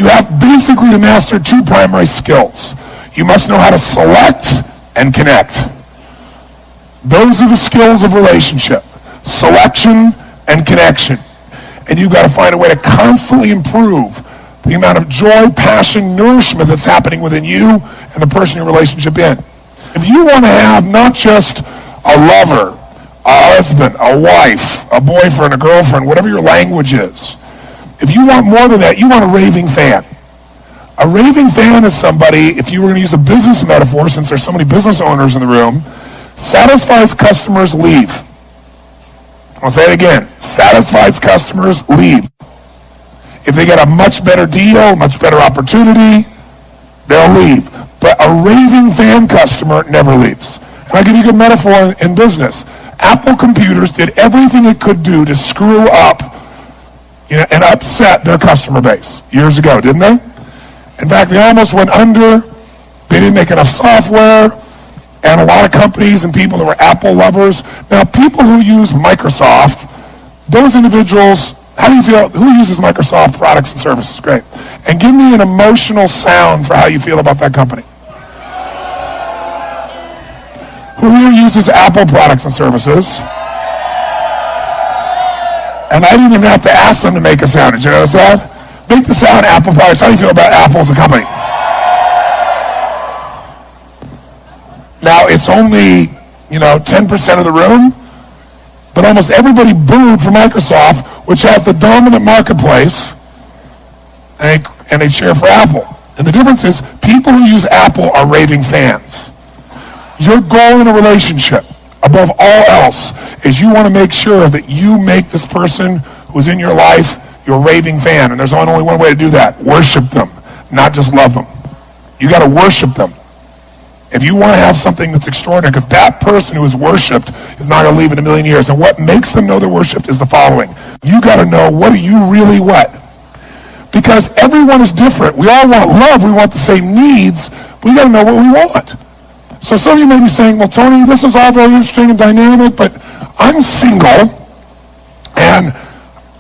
you have basically to master two primary skills. You must know how to select and connect. Those are the skills of relationship. Selection and connection. And you've got to find a way to constantly improve the amount of joy, passion, nourishment that's happening within you and the person you're in relationship in. If you want to have not just a lover, a husband, a wife, a boyfriend, a girlfriend, whatever your language is, if you want more than that, you want a raving fan. A raving fan is somebody, if you were going to use a business metaphor, since there's so many business owners in the room, satisfies customers, leave. I'll say it again. Satisfies customers, leave. If they get a much better deal, much better opportunity, they'll leave. But a raving fan customer never leaves. And I'll give you a good metaphor in business. Apple Computers did everything it could do to screw up, and upset their customer base years ago, didn't they? In fact, they almost went under. They didn't make enough software. And a lot of companies and people that were Apple lovers. Now, people who use Microsoft, those individuals, how do you feel? Who uses Microsoft products and services? Great. And give me an emotional sound for how you feel about that company. Who here uses Apple products and services? And I didn't even have to ask them to make a sound. Did you notice that? Make the sound Apple products. How do you feel about Apple as a company? Now, it's only, 10% of the room, but almost everybody booed for Microsoft, which has the dominant marketplace, and they cheer for Apple. And the difference is, people who use Apple are raving fans. Your goal in a relationship, above all else, is you want to make sure that you make this person who's in your life your raving fan. And there's only one way to do that. Worship them, not just love them. You got to worship them. If you want to have something that's extraordinary, because that person who is worshipped is not going to leave in a million years. And what makes them know they're worshipped is the following. You got to know, what do you really want? Because everyone is different. We all want love. We want the same needs. We got to know what we want. So some of you may be saying, well, Tony, this is all very interesting and dynamic, but I'm single and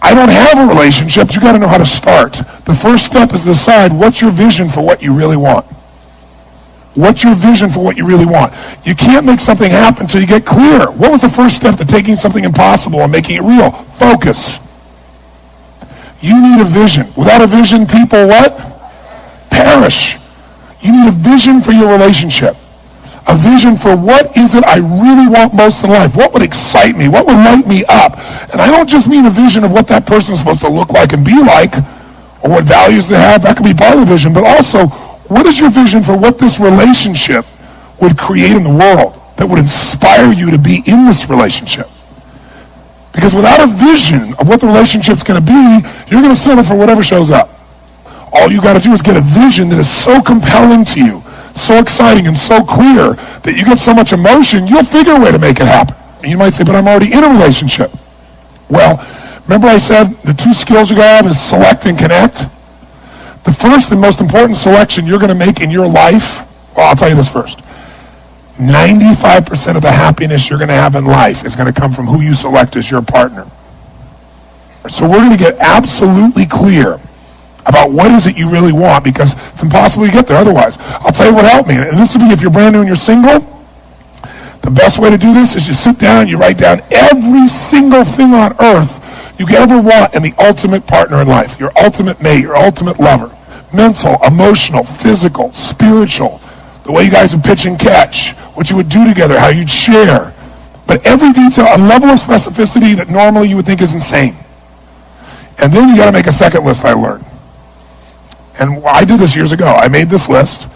I don't have a relationship. You got to know how to start. The first step is to decide what's your vision for what you really want. What's your vision for what you really want? You can't make something happen until you get clear. What was the first step to taking something impossible and making it real? Focus. You need a vision. Without a vision, people what? Perish. You need a vision for your relationship. A vision for what is it I really want most in life? What would excite me? What would light me up? And I don't just mean a vision of what that person's supposed to look like and be like, or what values they have. That could be part of the vision. But also, what is your vision for what this relationship would create in the world that would inspire you to be in this relationship? Because without a vision of what the relationship's going to be, you're going to settle for whatever shows up. All you got to do is get a vision that is so compelling to you, so exciting and so clear that you get so much emotion, you'll figure a way to make it happen. And you might say, but I'm already in a relationship. Well, remember I said the two skills you gotta have is select and connect? The first and most important selection you're gonna make in your life, well, I'll tell you this first. 95% of the happiness you're gonna have in life is gonna come from who you select as your partner. So we're gonna get absolutely clear about what is it you really want, because it's impossible to get there otherwise. I'll tell you what helped me, and this will be if you're brand new and you're single. The best way to do this is you sit down and you write down every single thing on earth you could ever want in the ultimate partner in life, your ultimate mate, your ultimate lover. Mental, emotional, physical, spiritual, the way you guys would pitch and catch, what you would do together, how you'd share. But every detail, a level of specificity that normally you would think is insane. And then you got to make a second list, I learned. And I did this years ago. I made this list,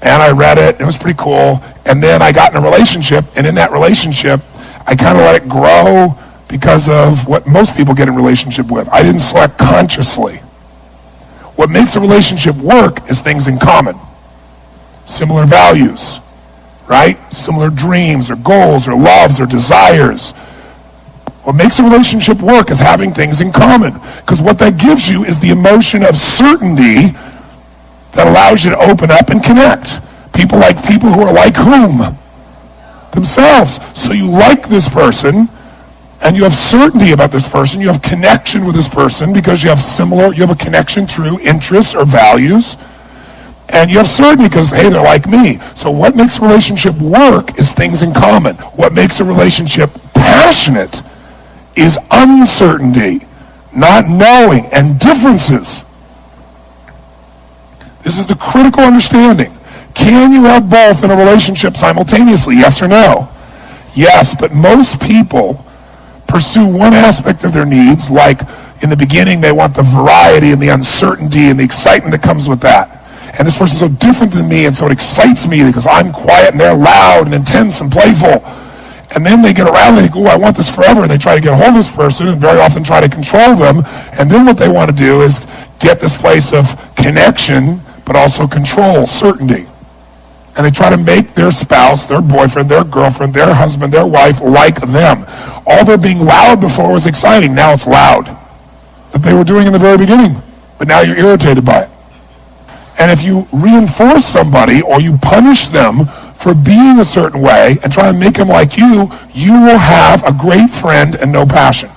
and I read it. It was pretty cool. And then I got in a relationship, and in that relationship, I kind of let it grow because of what most people get in relationship with. I didn't select consciously. What makes a relationship work is things in common. Similar values, right? Similar dreams or goals or loves or desires. What makes a relationship work is having things in common, because what that gives you is the emotion of certainty that allows you to open up and connect. People like people who are like whom? Themselves. So you like this person, And you have certainty about this person. You have connection with this person because you have a connection through interests or values. And you have certainty because, hey, they're like me. So what makes a relationship work is things in common. What makes a relationship passionate is uncertainty, not knowing, and differences. This is the critical understanding. Can you have both in a relationship simultaneously? Yes or no? Yes, but most people pursue one aspect of their needs, like in the beginning they want the variety and the uncertainty and the excitement that comes with that. And this person's so different than me, and so it excites me because I'm quiet and they're loud and intense and playful. And then they get around and they go, I want this forever, and they try to get a hold of this person and very often try to control them. And then what they want to do is get this place of connection, but also control, certainty. And they try to make their spouse, their boyfriend, their girlfriend, their husband, their wife like them. All their being loud before was exciting. Now it's loud. That they were doing in the very beginning. But now you're irritated by it. And if you reinforce somebody or you punish them for being a certain way and try to make them like you, you will have a great friend and no passion.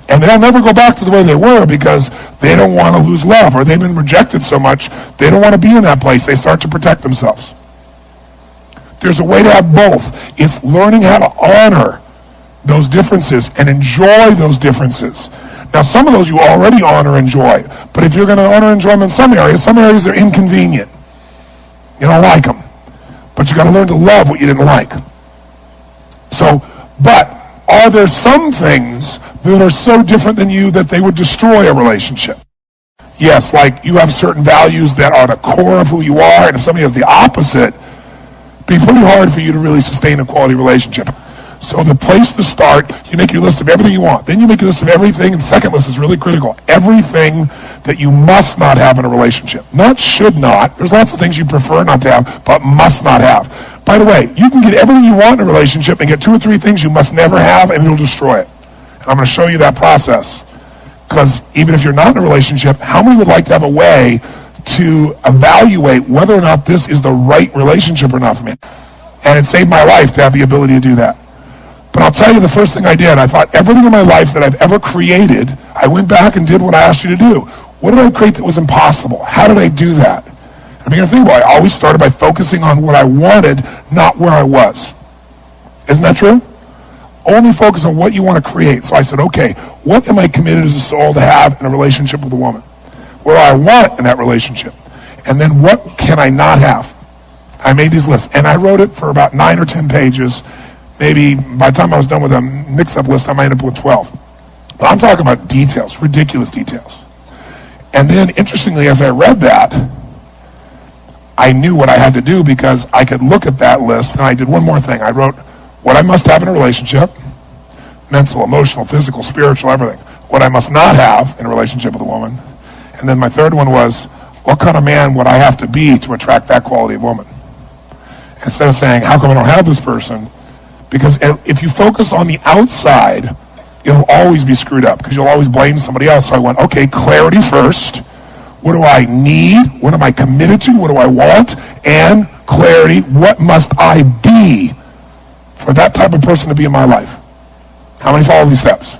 And they'll never go back to the way they were because they don't want to lose love, or they've been rejected so much, they don't want to be in that place. They start to protect themselves. There's a way to have both. It's learning how to honor those differences and enjoy those differences. Now, some of those you already honor and enjoy, but if you're going to honor and enjoy them in some areas are inconvenient. You don't like them. But you got to learn to love what you didn't like. So, but are there some things that are so different than you that they would destroy a relationship? Yes, like you have certain values that are the core of who you are, and if somebody has the opposite, it'd be pretty hard for you to really sustain a quality relationship. So the place to start, you make your list of everything you want. Then you make your list of everything, and the second list is really critical. Everything that you must not have in a relationship. Not should not. There's lots of things you prefer not to have, but must not have. By the way, you can get everything you want in a relationship and get 2 or 3 things you must never have, and it'll destroy it. And I'm going to show you that process. Because even if you're not in a relationship, how many would like to have a way to evaluate whether or not this is the right relationship or not for me? And it saved my life to have the ability to do that. But I'll tell you the first thing I did, I thought everything in my life that I've ever created, I went back and did what I asked you to do. What did I create that was impossible? How did I do that? And I began to think about it. I always started by focusing on what I wanted, not where I was. Isn't that true? Only focus on what you want to create. So I said, okay, what am I committed as a soul to have in a relationship with a woman? What do I want in that relationship? And then what can I not have? I made these lists, and I wrote it for about 9 or 10 pages. Maybe by the time I was done with a mix-up list, I might end up with 12. But I'm talking about details, ridiculous details. And then, interestingly, as I read that, I knew what I had to do because I could look at that list, and I did one more thing. I wrote what I must have in a relationship, mental, emotional, physical, spiritual, everything. What I must not have in a relationship with a woman. And then my third one was, what kind of man would I have to be to attract that quality of woman? Instead of saying, how come I don't have this person? Because if you focus on the outside, it'll always be screwed up because you'll always blame somebody else. So I went, okay, clarity first. What do I need? What am I committed to? What do I want? And clarity, what must I be for that type of person to be in my life? How many follow these steps?